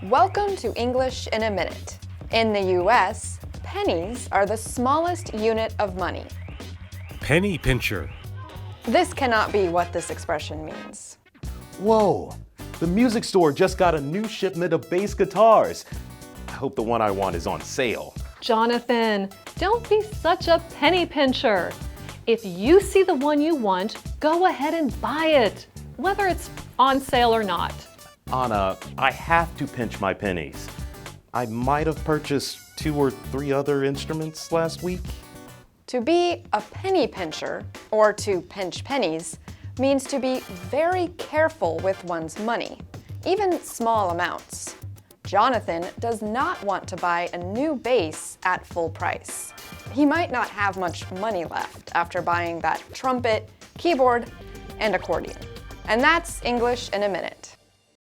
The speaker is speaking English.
Welcome to English in a Minute. In the US, pennies are the smallest unit of money. Penny pincher. This cannot be what this expression means. Whoa! The music store just got a new shipment of bass guitars. I hope the one I want is on sale. Jonathan, don't be such a penny pincher. If you see the one you want, go ahead and buy it, whether it's on sale or not. Anna, I have to pinch my pennies. I might have purchased 2 or 3 other instruments last week. To be a penny pincher, or to pinch pennies, means to be very careful with one's money, even small amounts. Jonathan does not want to buy a new bass at full price. He might not have much money left after buying that trumpet, keyboard, and accordion. And that's English in a Minute.